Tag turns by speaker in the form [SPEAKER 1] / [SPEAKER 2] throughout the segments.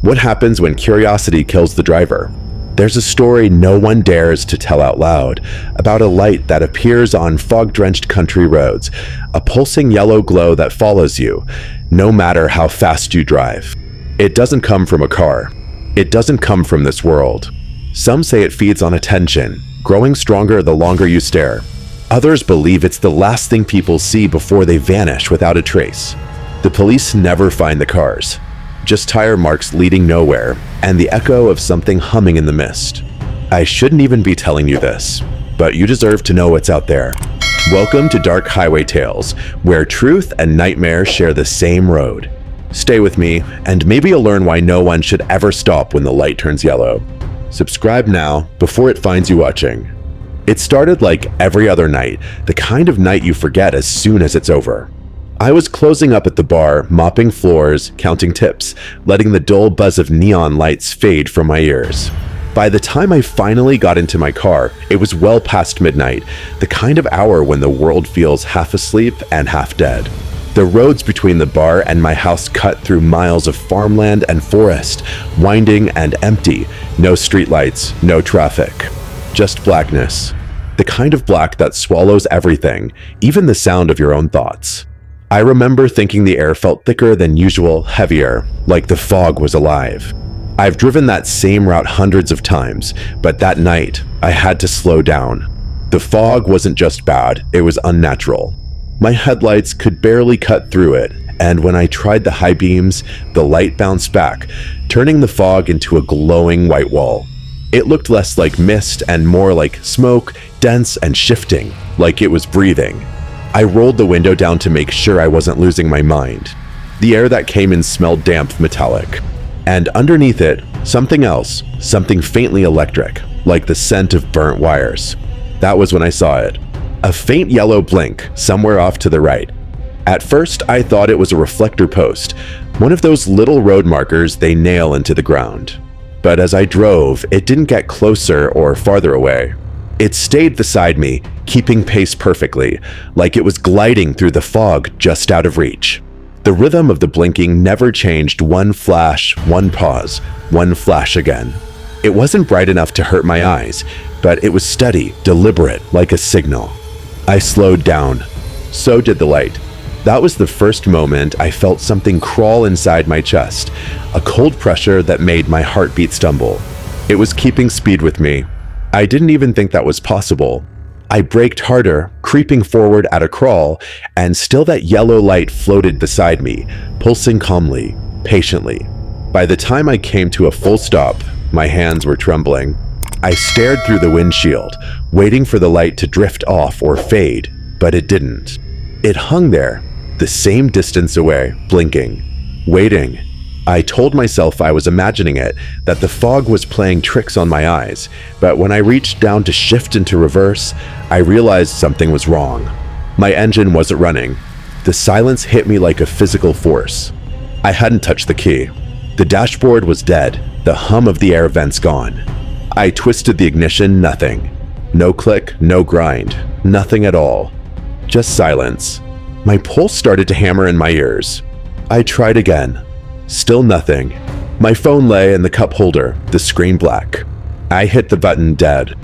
[SPEAKER 1] What happens when curiosity kills the driver? There's a story no one dares to tell out loud about a light that appears on fog-drenched country roads, a pulsing yellow glow that follows you, no matter how fast you drive. It doesn't come from a car. It doesn't come from this world. Some say it feeds on attention, growing stronger the longer you stare. Others believe it's the last thing people see before they vanish without a trace. The police never find the cars. Just tire marks leading nowhere, and the echo of something humming in the mist. I shouldn't even be telling you this, but you deserve to know what's out there. Welcome to Dark Highway Tales, where truth and nightmare share the same road. Stay with me, and maybe you'll learn why no one should ever stop when the light turns yellow. Subscribe now, before it finds you watching. It started like every other night, the kind of night you forget as soon as it's over. I was closing up at the bar, mopping floors, counting tips, letting the dull buzz of neon lights fade from my ears. By the time I finally got into my car, it was well past midnight, the kind of hour when the world feels half asleep and half dead. The roads between the bar and my house cut through miles of farmland and forest, winding and empty, no streetlights, no traffic. Just blackness. The kind of black that swallows everything, even the sound of your own thoughts. I remember thinking the air felt thicker than usual, heavier, like the fog was alive. I've driven that same route hundreds of times, but that night, I had to slow down. The fog wasn't just bad, it was unnatural. My headlights could barely cut through it, and when I tried the high beams, the light bounced back, turning the fog into a glowing white wall. It looked less like mist and more like smoke, dense and shifting, like it was breathing. I rolled the window down to make sure I wasn't losing my mind. The air that came in smelled damp, metallic. And underneath it, something else, something faintly electric, like the scent of burnt wires. That was when I saw it. A faint yellow blink, somewhere off to the right. At first, I thought it was a reflector post, one of those little road markers they nail into the ground. But as I drove, it didn't get closer or farther away. It stayed beside me, keeping pace perfectly, like it was gliding through the fog just out of reach. The rhythm of the blinking never changed, one flash, one pause, one flash again. It wasn't bright enough to hurt my eyes, but it was steady, deliberate, like a signal. I slowed down. So did the light. That was the first moment I felt something crawl inside my chest, a cold pressure that made my heartbeat stumble. It was keeping speed with me. I didn't even think that was possible. I braked harder, creeping forward at a crawl, and still that yellow light floated beside me, pulsing calmly, patiently. By the time I came to a full stop, my hands were trembling. I stared through the windshield, waiting for the light to drift off or fade, but it didn't. It hung there, the same distance away, blinking, waiting. I told myself I was imagining it, that the fog was playing tricks on my eyes, but when I reached down to shift into reverse, I realized something was wrong. My engine wasn't running. The silence hit me like a physical force. I hadn't touched the key. The dashboard was dead, the hum of the air vents gone. I twisted the ignition, nothing. No click, no grind, nothing at all. Just silence. My pulse started to hammer in my ears. I tried again. Still nothing. My phone lay in the cup holder, the screen black. I hit the button dead.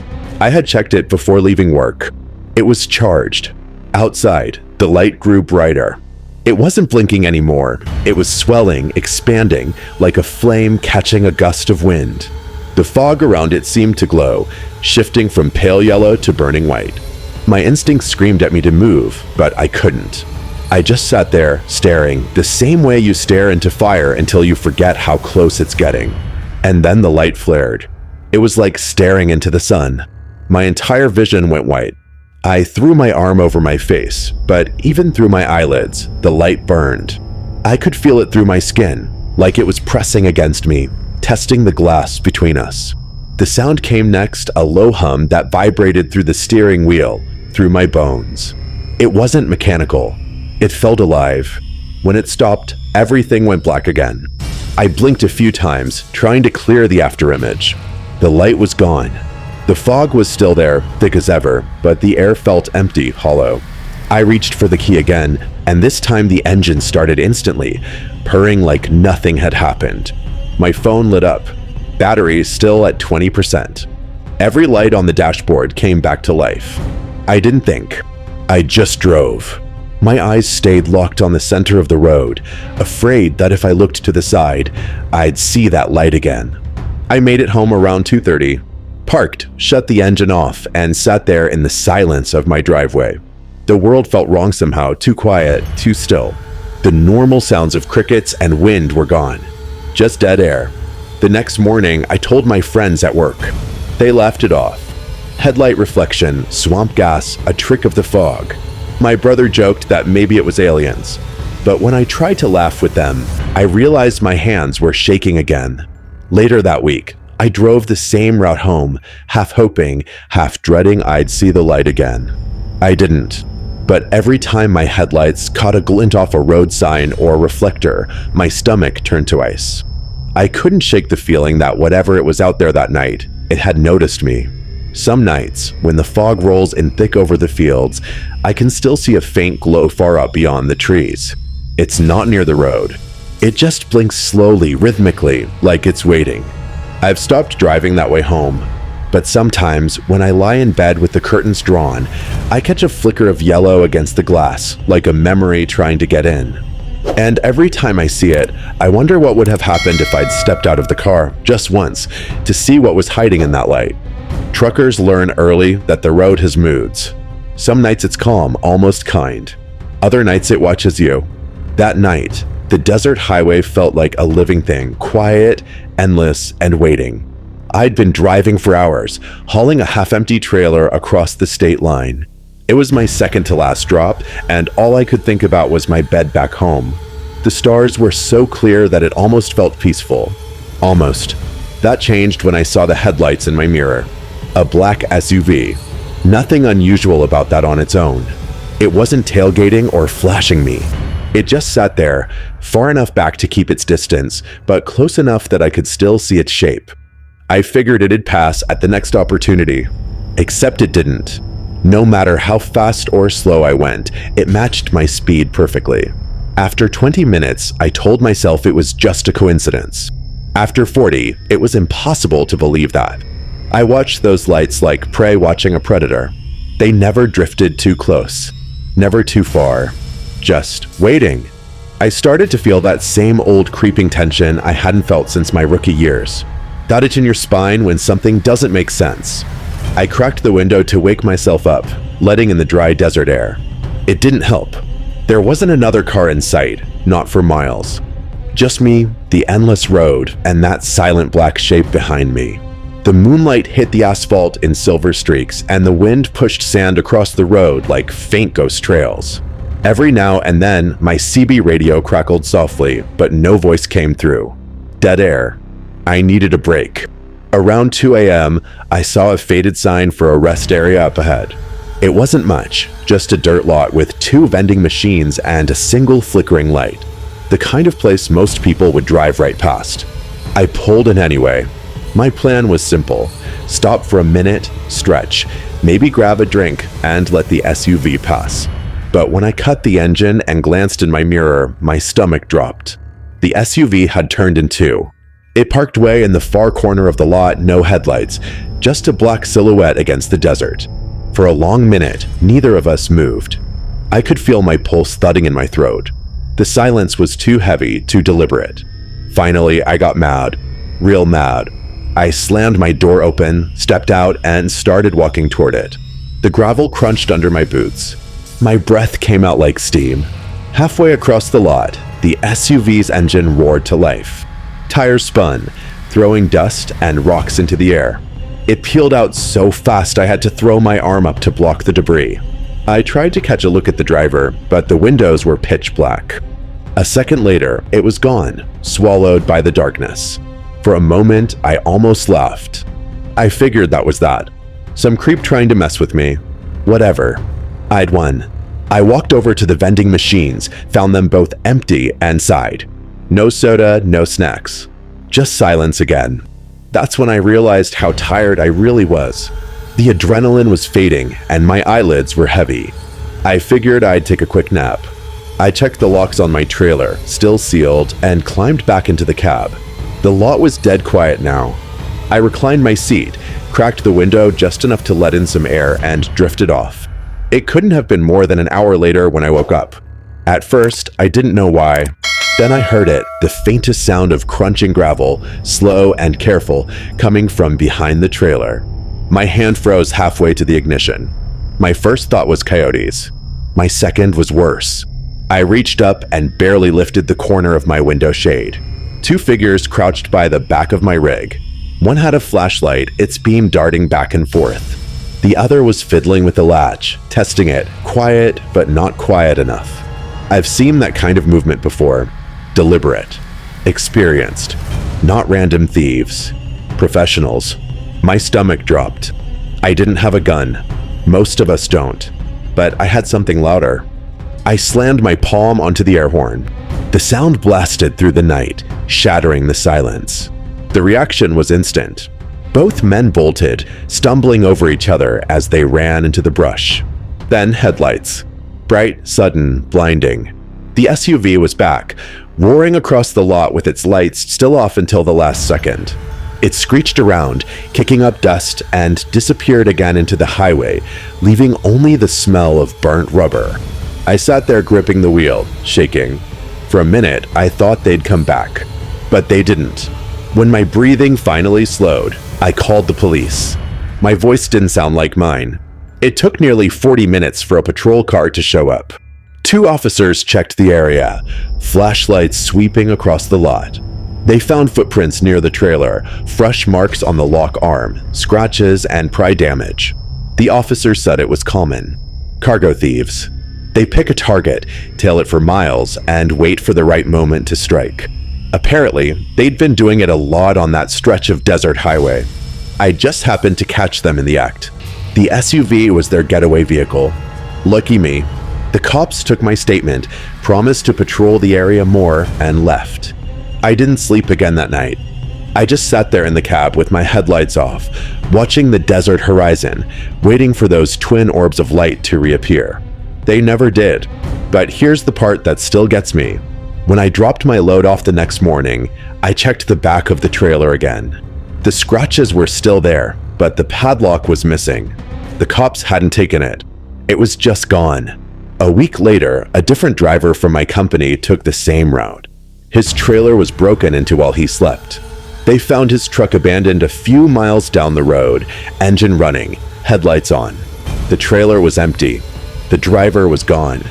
[SPEAKER 1] I had checked it before leaving work. It was charged. Outside, the light grew brighter. It wasn't blinking anymore. It was swelling, expanding, like a flame catching a gust of wind. The fog around it seemed to glow, shifting from pale yellow to burning white. My instinct screamed at me to move, but I couldn't. I just sat there, staring, the same way you stare into fire until you forget how close it's getting. And then the light flared. It was like staring into the sun. My entire vision went white. I threw my arm over my face, but even through my eyelids, the light burned. I could feel it through my skin, like it was pressing against me, testing the glass between us. The sound came next, a low hum that vibrated through the steering wheel, through my bones. It wasn't mechanical. It felt alive. When it stopped, everything went black again. I blinked a few times, trying to clear the afterimage. The light was gone. The fog was still there, thick as ever, but the air felt empty, hollow. I reached for the key again, and this time the engine started instantly, purring like nothing had happened. My phone lit up. Battery still at 20%. Every light on the dashboard came back to life. I didn't think. I just drove. My eyes stayed locked on the center of the road, afraid that if I looked to the side, I'd see that light again. I made it home around 2:30, parked, shut the engine off, and sat there in the silence of my driveway. The world felt wrong somehow, too quiet, too still. The normal sounds of crickets and wind were gone. Just dead air. The next morning, I told my friends at work. They laughed it off. Headlight reflection, swamp gas, a trick of the fog. My brother joked that maybe it was aliens. But when I tried to laugh with them, I realized my hands were shaking again. Later that week, I drove the same route home, half hoping, half dreading I'd see the light again. I didn't. But every time my headlights caught a glint off a road sign or reflector, my stomach turned to ice. I couldn't shake the feeling that whatever it was out there that night, it had noticed me. Some nights, when the fog rolls in thick over the fields, I can still see a faint glow far up beyond the trees. It's not near the road. It just blinks slowly, rhythmically, like it's waiting. I've stopped driving that way home, but sometimes when I lie in bed with the curtains drawn, I catch a flicker of yellow against the glass, like a memory trying to get in. And every time I see it, I wonder what would have happened if I'd stepped out of the car, just once, to see what was hiding in that light. Truckers learn early that the road has moods. Some nights it's calm, almost kind. Other nights it watches you. That night, the desert highway felt like a living thing, quiet, endless, and waiting. I'd been driving for hours, hauling a half-empty trailer across the state line. It was my second to last drop, and all I could think about was my bed back home. The stars were so clear that it almost felt peaceful. Almost. That changed when I saw the headlights in my mirror. A black SUV. Nothing unusual about that on its own. It wasn't tailgating or flashing me. It just sat there, far enough back to keep its distance, but close enough that I could still see its shape. I figured it'd pass at the next opportunity. Except it didn't. No matter how fast or slow I went, it matched my speed perfectly. After 20 minutes, I told myself it was just a coincidence. After 40, it was impossible to believe that. I watched those lights like prey watching a predator. They never drifted too close, never too far, just waiting. I started to feel that same old creeping tension I hadn't felt since my rookie years. That itch in your spine when something doesn't make sense. I cracked the window to wake myself up, letting in the dry desert air. It didn't help. There wasn't another car in sight, not for miles. Just me, the endless road, and that silent black shape behind me. The moonlight hit the asphalt in silver streaks, and the wind pushed sand across the road like faint ghost trails. Every now and then, my CB radio crackled softly, but no voice came through. Dead air. I needed a break. Around 2 a.m., I saw a faded sign for a rest area up ahead. It wasn't much, just a dirt lot with 2 vending machines and a single flickering light. The kind of place most people would drive right past. I pulled in anyway. My plan was simple. Stop for a minute, stretch, maybe grab a drink, and let the SUV pass. But when I cut the engine and glanced in my mirror, my stomach dropped. The SUV had turned in 2. It parked way in the far corner of the lot, no headlights, just a black silhouette against the desert. For a long minute, neither of us moved. I could feel my pulse thudding in my throat. The silence was too heavy, too deliberate. Finally, I got mad. Real mad. I slammed my door open, stepped out, and started walking toward it. The gravel crunched under my boots. My breath came out like steam. Halfway across the lot, the SUV's engine roared to life. Tires spun, throwing dust and rocks into the air. It peeled out so fast I had to throw my arm up to block the debris. I tried to catch a look at the driver, but the windows were pitch black. A second later, it was gone, swallowed by the darkness. For a moment, I almost laughed. I figured that was that. Some creep trying to mess with me. Whatever. I'd won. I walked over to the vending machines, found them both empty, and sighed. No soda, no snacks. Just silence again. That's when I realized how tired I really was. The adrenaline was fading, and my eyelids were heavy. I figured I'd take a quick nap. I checked the locks on my trailer, still sealed, and climbed back into the cab. The lot was dead quiet now. I reclined my seat, cracked the window just enough to let in some air, and drifted off. It couldn't have been more than an hour later when I woke up. At first, I didn't know why. Then I heard it, the faintest sound of crunching gravel, slow and careful, coming from behind the trailer. My hand froze halfway to the ignition. My first thought was coyotes. My second was worse. I reached up and barely lifted the corner of my window shade. Two figures crouched by the back of my rig. One had a flashlight, its beam darting back and forth. The other was fiddling with the latch, testing it, quiet but not quiet enough. I've seen that kind of movement before. Deliberate. Experienced. Not random thieves. Professionals. My stomach dropped. I didn't have a gun. Most of us don't. But I had something louder. I slammed my palm onto the air horn. The sound blasted through the night, shattering the silence. The reaction was instant. Both men bolted, stumbling over each other as they ran into the brush. Then headlights. Bright, sudden, blinding. The SUV was back, roaring across the lot with its lights still off until the last second. It screeched around, kicking up dust, and disappeared again into the highway, leaving only the smell of burnt rubber. I sat there gripping the wheel, shaking. For a minute, I thought they'd come back. But they didn't. When my breathing finally slowed, I called the police. My voice didn't sound like mine. It took nearly 40 minutes for a patrol car to show up. 2 officers checked the area, flashlights sweeping across the lot. They found footprints near the trailer, fresh marks on the lock arm, scratches, and pry damage. The officers said it was common. Cargo thieves. They pick a target, tail it for miles, and wait for the right moment to strike. Apparently, they'd been doing it a lot on that stretch of desert highway. I just happened to catch them in the act. The SUV was their getaway vehicle. Lucky me. The cops took my statement, promised to patrol the area more, and left. I didn't sleep again that night. I just sat there in the cab with my headlights off, watching the desert horizon, waiting for those twin orbs of light to reappear. They never did. But here's the part that still gets me. When I dropped my load off the next morning, I checked the back of the trailer again. The scratches were still there, but the padlock was missing. The cops hadn't taken it. It was just gone. A week later, a different driver from my company took the same route. His trailer was broken into while he slept. They found his truck abandoned a few miles down the road, engine running, headlights on. The trailer was empty. The driver was gone.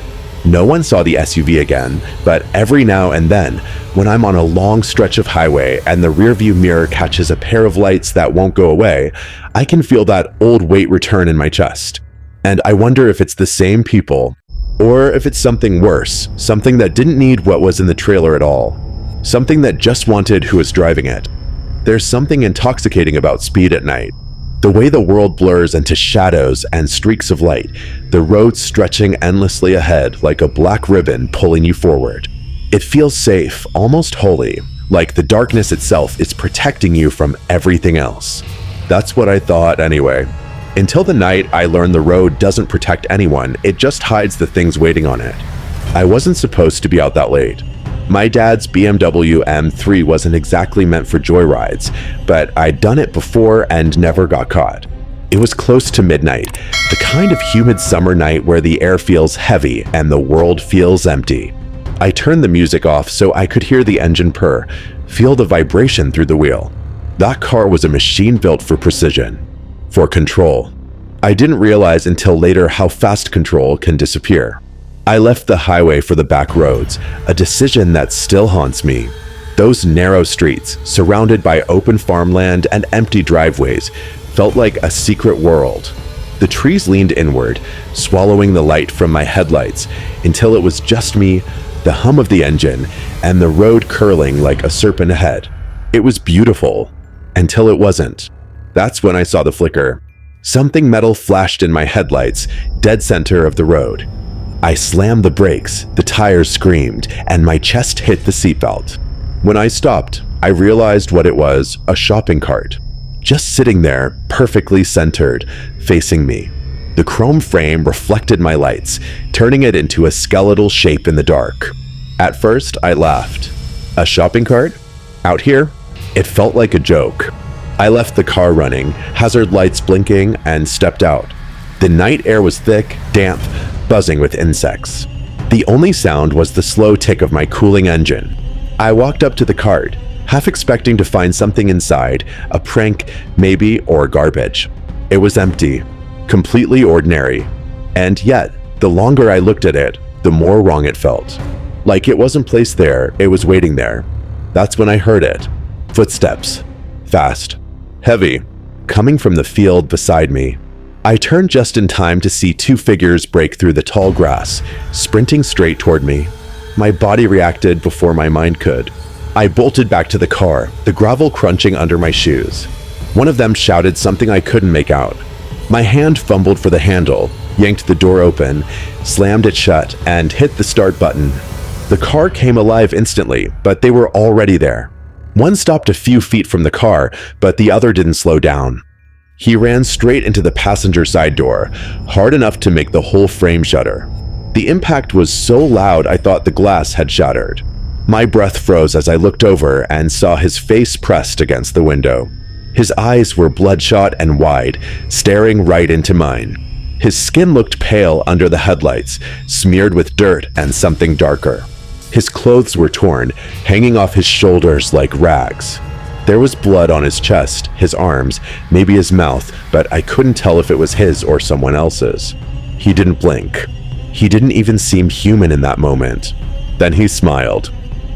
[SPEAKER 1] No one saw the SUV again, but every now and then, when I'm on a long stretch of highway and the rearview mirror catches a pair of lights that won't go away, I can feel that old weight return in my chest. And I wonder if it's the same people, or if it's something worse, something that didn't need what was in the trailer at all. Something that just wanted who was driving it. There's something intoxicating about speed at night. The way the world blurs into shadows and streaks of light, the road stretching endlessly ahead like a black ribbon pulling you forward. It feels safe, almost holy, like the darkness itself is protecting you from everything else. That's what I thought anyway. Until the night I learned the road doesn't protect anyone, it just hides the things waiting on it. I wasn't supposed to be out that late. My dad's BMW M3 wasn't exactly meant for joyrides, but I'd done it before and never got caught. It was close to midnight, the kind of humid summer night where the air feels heavy and the world feels empty. I turned the music off so I could hear the engine purr, feel the vibration through the wheel. That car was a machine built for precision, for control. I didn't realize until later how fast control can disappear. I left the highway for the back roads, a decision that still haunts me. Those narrow streets, surrounded by open farmland and empty driveways, felt like a secret world. The trees leaned inward, swallowing the light from my headlights, until it was just me, the hum of the engine, and the road curling like a serpent ahead. It was beautiful, until it wasn't. That's when I saw the flicker. Something metal flashed in my headlights, dead center of the road. I slammed the brakes, the tires screamed, and my chest hit the seatbelt. When I stopped, I realized what it was, a shopping cart. Just sitting there, perfectly centered, facing me. The chrome frame reflected my lights, turning it into a skeletal shape in the dark. At first, I laughed. A shopping cart? Out here? It felt like a joke. I left the car running, hazard lights blinking, and stepped out. The night air was thick, damp, buzzing with insects. The only sound was the slow tick of my cooling engine. I walked up to the cart, half expecting to find something inside, a prank, maybe, or garbage. It was empty, completely ordinary. And yet, the longer I looked at it, the more wrong it felt. Like it wasn't placed there, it was waiting there. That's when I heard it. Footsteps. Fast. Heavy. Coming from the field beside me. I turned just in time to see two figures break through the tall grass, sprinting straight toward me. My body reacted before my mind could. I bolted back to the car, the gravel crunching under my shoes. One of them shouted something I couldn't make out. My hand fumbled for the handle, yanked the door open, slammed it shut, and hit the start button. The car came alive instantly, but they were already there. One stopped a few feet from the car, but the other didn't slow down. He ran straight into the passenger side door, hard enough to make the whole frame shudder. The impact was so loud I thought the glass had shattered. My breath froze as I looked over and saw his face pressed against the window. His eyes were bloodshot and wide, staring right into mine. His skin looked pale under the headlights, smeared with dirt and something darker. His clothes were torn, hanging off his shoulders like rags. There was blood on his chest, his arms, maybe his mouth, but I couldn't tell if it was his or someone else's. He didn't blink. He didn't even seem human in that moment. Then he smiled.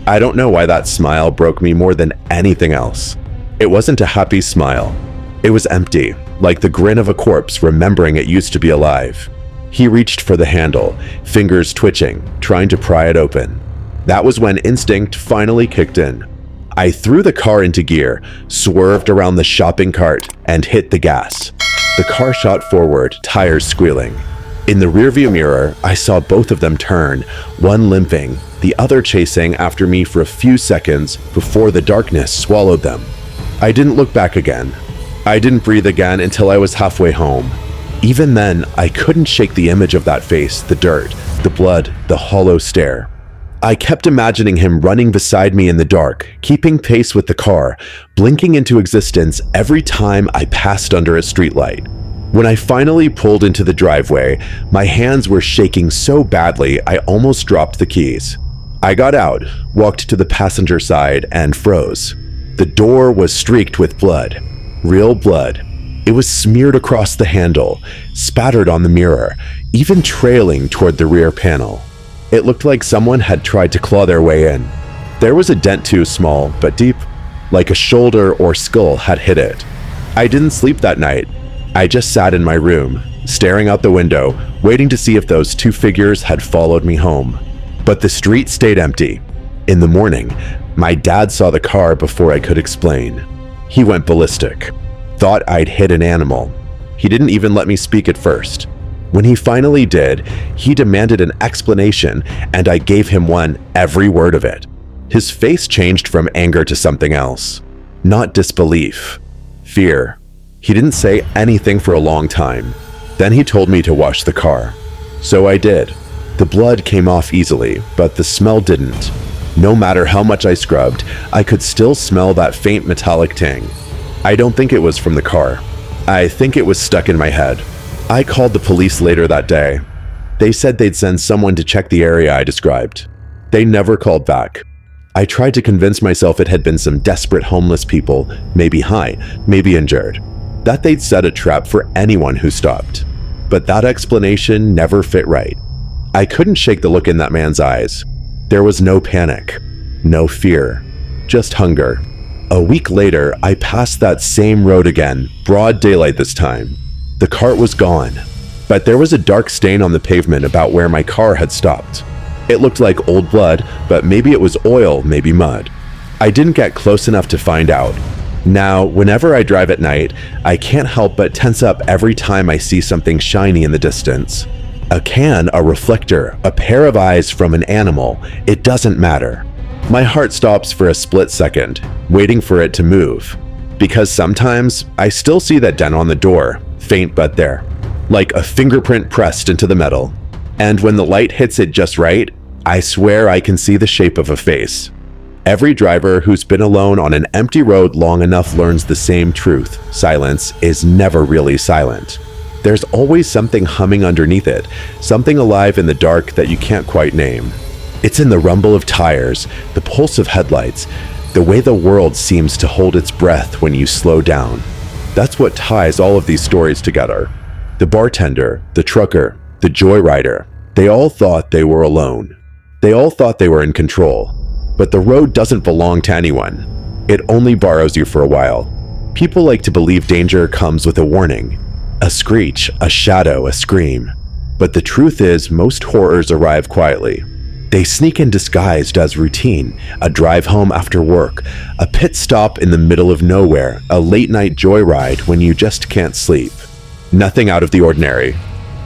[SPEAKER 1] I don't know why that smile broke me more than anything else. It wasn't a happy smile. It was empty, like the grin of a corpse remembering it used to be alive. He reached for the handle, fingers twitching, trying to pry it open. That was when instinct finally kicked in. I threw the car into gear, swerved around the shopping cart, and hit the gas. The car shot forward, tires squealing. In the rearview mirror, I saw both of them turn, one limping, the other chasing after me for a few seconds before the darkness swallowed them. I didn't look back again. I didn't breathe again until I was halfway home. Even then, I couldn't shake the image of that face, the dirt, the blood, the hollow stare. I kept imagining him running beside me in the dark, keeping pace with the car, blinking into existence every time I passed under a streetlight. When I finally pulled into the driveway, my hands were shaking so badly I almost dropped the keys. I got out, walked to the passenger side, and froze. The door was streaked with blood. Real blood. It was smeared across the handle, spattered on the mirror, even trailing toward the rear panel. It looked like someone had tried to claw their way in. There was a dent too small, but deep, like a shoulder or skull had hit it. I didn't sleep that night. I just sat in my room, staring out the window, waiting to see if those two figures had followed me home. But the street stayed empty. In the morning, my dad saw the car before I could explain. He went ballistic. Thought I'd hit an animal. He didn't even let me speak at first. When he finally did, he demanded an explanation, and I gave him one, every word of it. His face changed from anger to something else. Not disbelief. Fear. He didn't say anything for a long time. Then he told me to wash the car. So I did. The blood came off easily, but the smell didn't. No matter how much I scrubbed, I could still smell that faint metallic tang. I don't think it was from the car. I think it was stuck in my head. I called the police later that day. They said they'd send someone to check the area I described. They never called back. I tried to convince myself it had been some desperate homeless people, maybe high, maybe injured, that they'd set a trap for anyone who stopped. But that explanation never fit right. I couldn't shake the look in that man's eyes. There was no panic, no fear, just hunger. A week later, I passed that same road again, broad daylight this time. The cart was gone, but there was a dark stain on the pavement about where my car had stopped. It looked like old blood, but maybe it was oil, maybe mud. I didn't get close enough to find out. Now, whenever I drive at night, I can't help but tense up every time I see something shiny in the distance. A can, a reflector, a pair of eyes from an animal, it doesn't matter. My heart stops for a split second, waiting for it to move. Because sometimes, I still see that dent on the door, faint but there, like a fingerprint pressed into the metal. And when the light hits it just right, I swear I can see the shape of a face. Every driver who's been alone on an empty road long enough learns the same truth. Silence is never really silent. There's always something humming underneath it, something alive in the dark that you can't quite name. It's in the rumble of tires, the pulse of headlights, the way the world seems to hold its breath when you slow down. That's what ties all of these stories together. The bartender, the trucker, the joyrider, they all thought they were alone. They all thought they were in control. But the road doesn't belong to anyone. It only borrows you for a while. People like to believe danger comes with a warning. A screech, a shadow, a scream. But the truth is, most horrors arrive quietly. They sneak in disguised as routine, a drive home after work, a pit stop in the middle of nowhere, a late-night joyride when you just can't sleep. Nothing out of the ordinary.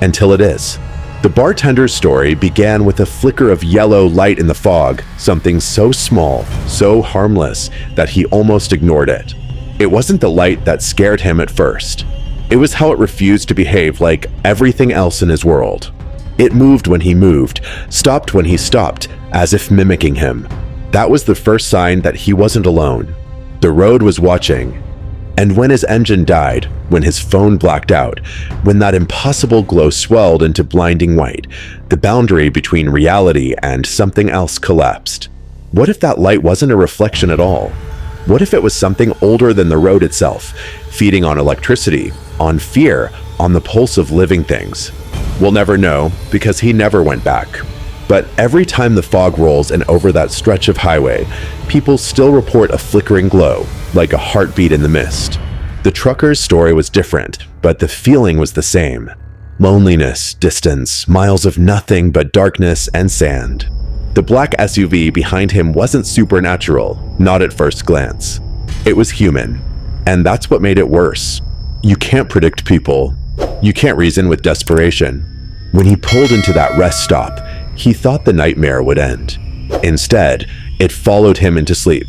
[SPEAKER 1] Until it is. The bartender's story began with a flicker of yellow light in the fog, something so small, so harmless, that he almost ignored it. It wasn't the light that scared him at first. It was how it refused to behave like everything else in his world. It moved when he moved, stopped when he stopped, as if mimicking him. That was the first sign that he wasn't alone. The road was watching. And when his engine died, when his phone blacked out, when that impossible glow swelled into blinding white, the boundary between reality and something else collapsed. What if that light wasn't a reflection at all? What if it was something older than the road itself, feeding on electricity, on fear, on the pulse of living things? We'll never know, because he never went back. But every time the fog rolls and over that stretch of highway, people still report a flickering glow, like a heartbeat in the mist. The trucker's story was different, but the feeling was the same. Loneliness, distance, miles of nothing but darkness and sand. The black SUV behind him wasn't supernatural, not at first glance. It was human, and that's what made it worse. You can't predict people. You can't reason with desperation. When he pulled into that rest stop, he thought the nightmare would end. Instead, it followed him into sleep.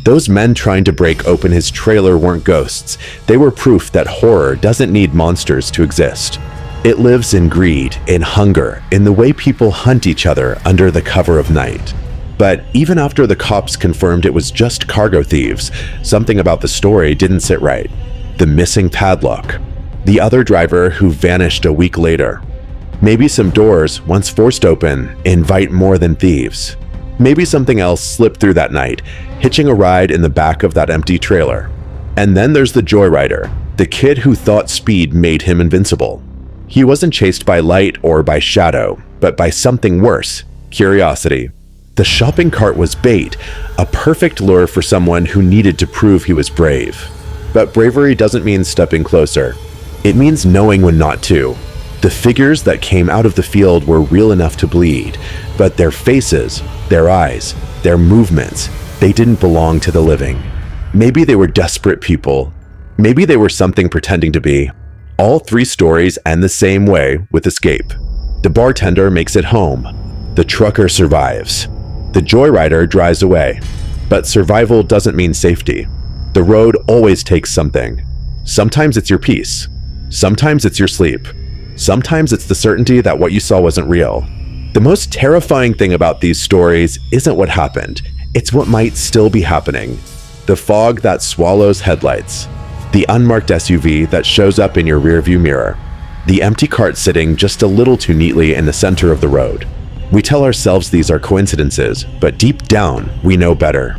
[SPEAKER 1] Those men trying to break open his trailer weren't ghosts. They were proof that horror doesn't need monsters to exist. It lives in greed, in hunger, in the way people hunt each other under the cover of night. But even after the cops confirmed it was just cargo thieves, something about the story didn't sit right. The missing padlock. The other driver who vanished a week later. Maybe some doors, once forced open, invite more than thieves. Maybe something else slipped through that night, hitching a ride in the back of that empty trailer. And then there's the joyrider, the kid who thought speed made him invincible. He wasn't chased by light or by shadow, but by something worse, curiosity. The shopping cart was bait, a perfect lure for someone who needed to prove he was brave. But bravery doesn't mean stepping closer. It means knowing when not to. The figures that came out of the field were real enough to bleed, but their faces, their eyes, their movements, they didn't belong to the living. Maybe they were desperate people. Maybe they were something pretending to be. All three stories end the same way, with escape. The bartender makes it home. The trucker survives. The joyrider drives away. But survival doesn't mean safety. The road always takes something. Sometimes it's your peace. Sometimes it's your sleep. Sometimes it's the certainty that what you saw wasn't real. The most terrifying thing about these stories isn't what happened. It's what might still be happening. The fog that swallows headlights. The unmarked SUV that shows up in your rearview mirror. The empty cart sitting just a little too neatly in the center of the road. We tell ourselves these are coincidences, but deep down, we know better.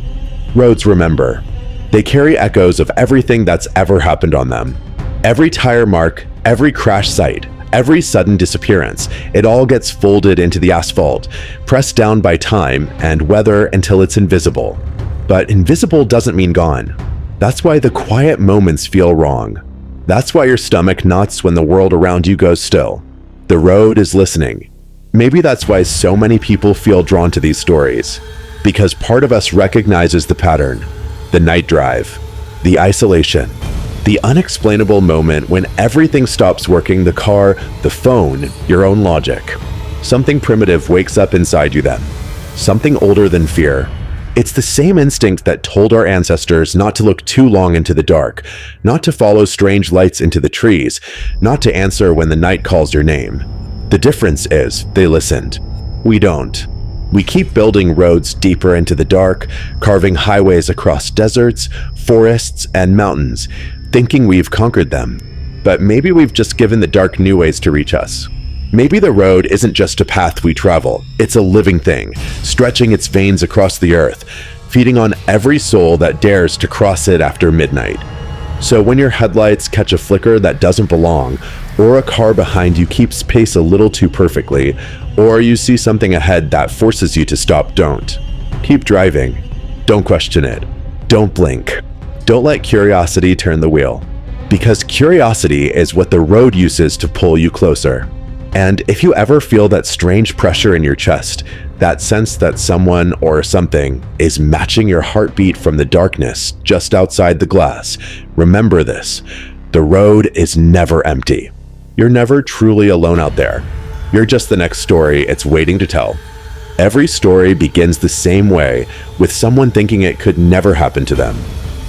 [SPEAKER 1] Roads remember. They carry echoes of everything that's ever happened on them. Every tire mark, every crash site, every sudden disappearance, it all gets folded into the asphalt, pressed down by time and weather until it's invisible. But invisible doesn't mean gone. That's why the quiet moments feel wrong. That's why your stomach knots when the world around you goes still. The road is listening. Maybe that's why so many people feel drawn to these stories. Because part of us recognizes the pattern. The night drive. The isolation. The unexplainable moment when everything stops working, the car, the phone, your own logic. Something primitive wakes up inside you then. Something older than fear. It's the same instinct that told our ancestors not to look too long into the dark, not to follow strange lights into the trees, not to answer when the night calls your name. The difference is they listened. We don't. We keep building roads deeper into the dark, carving highways across deserts, forests, and mountains, thinking we've conquered them. But maybe we've just given the dark new ways to reach us. Maybe the road isn't just a path we travel, it's a living thing, stretching its veins across the earth, feeding on every soul that dares to cross it after midnight. So when your headlights catch a flicker that doesn't belong, or a car behind you keeps pace a little too perfectly, or you see something ahead that forces you to stop, don't. Keep driving. Don't question it. Don't blink. Don't let curiosity turn the wheel. Because curiosity is what the road uses to pull you closer. And if you ever feel that strange pressure in your chest, that sense that someone or something is matching your heartbeat from the darkness just outside the glass, remember this: the road is never empty. You're never truly alone out there. You're just the next story it's waiting to tell. Every story begins the same way, with someone thinking it could never happen to them.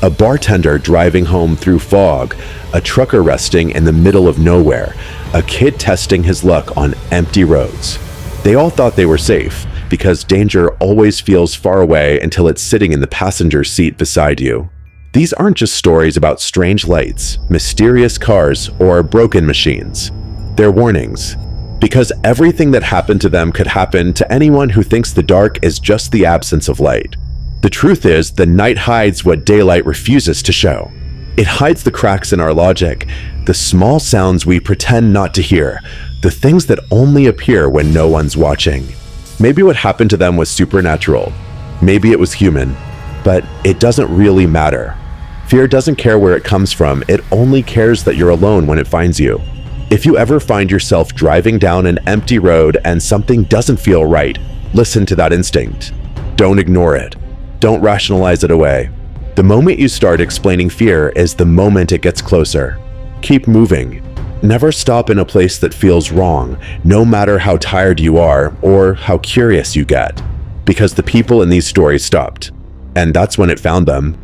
[SPEAKER 1] A bartender driving home through fog, a trucker resting in the middle of nowhere, a kid testing his luck on empty roads. They all thought they were safe, because danger always feels far away until it's sitting in the passenger seat beside you. These aren't just stories about strange lights, mysterious cars, or broken machines. They're warnings, because everything that happened to them could happen to anyone who thinks the dark is just the absence of light. The truth is, the night hides what daylight refuses to show. It hides the cracks in our logic, the small sounds we pretend not to hear, the things that only appear when no one's watching. Maybe what happened to them was supernatural. Maybe it was human. But it doesn't really matter. Fear doesn't care where it comes from, it only cares that you're alone when it finds you. If you ever find yourself driving down an empty road and something doesn't feel right, listen to that instinct. Don't ignore it. Don't rationalize it away. The moment you start explaining fear is the moment it gets closer. Keep moving. Never stop in a place that feels wrong, no matter how tired you are or how curious you get. Because the people in these stories stopped. And that's when it found them.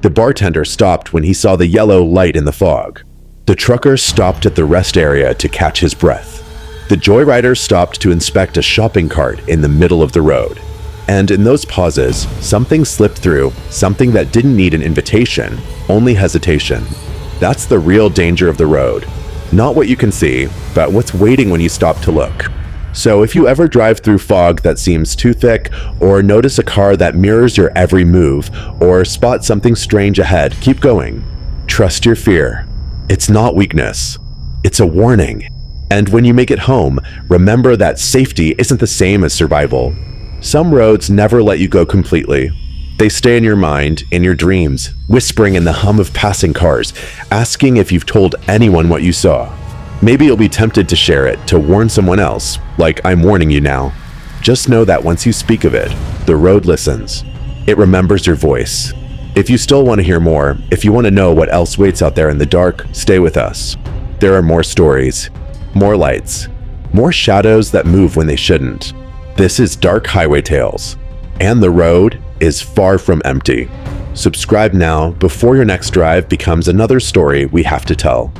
[SPEAKER 1] The bartender stopped when he saw the yellow light in the fog. The trucker stopped at the rest area to catch his breath. The joyrider stopped to inspect a shopping cart in the middle of the road. And in those pauses, something slipped through, something that didn't need an invitation, only hesitation. That's the real danger of the road. Not what you can see, but what's waiting when you stop to look. So if you ever drive through fog that seems too thick, or notice a car that mirrors your every move, or spot something strange ahead, keep going. Trust your fear. It's not weakness. It's a warning. And when you make it home, remember that safety isn't the same as survival. Some roads never let you go completely. They stay in your mind, in your dreams, whispering in the hum of passing cars, asking if you've told anyone what you saw. Maybe you'll be tempted to share it, to warn someone else, like I'm warning you now. Just know that once you speak of it, the road listens. It remembers your voice. If you still want to hear more, if you want to know what else waits out there in the dark, stay with us. There are more stories, more lights, more shadows that move when they shouldn't. This is Dark Highway Tales, and the road is far from empty. Subscribe now before your next drive becomes another story we have to tell.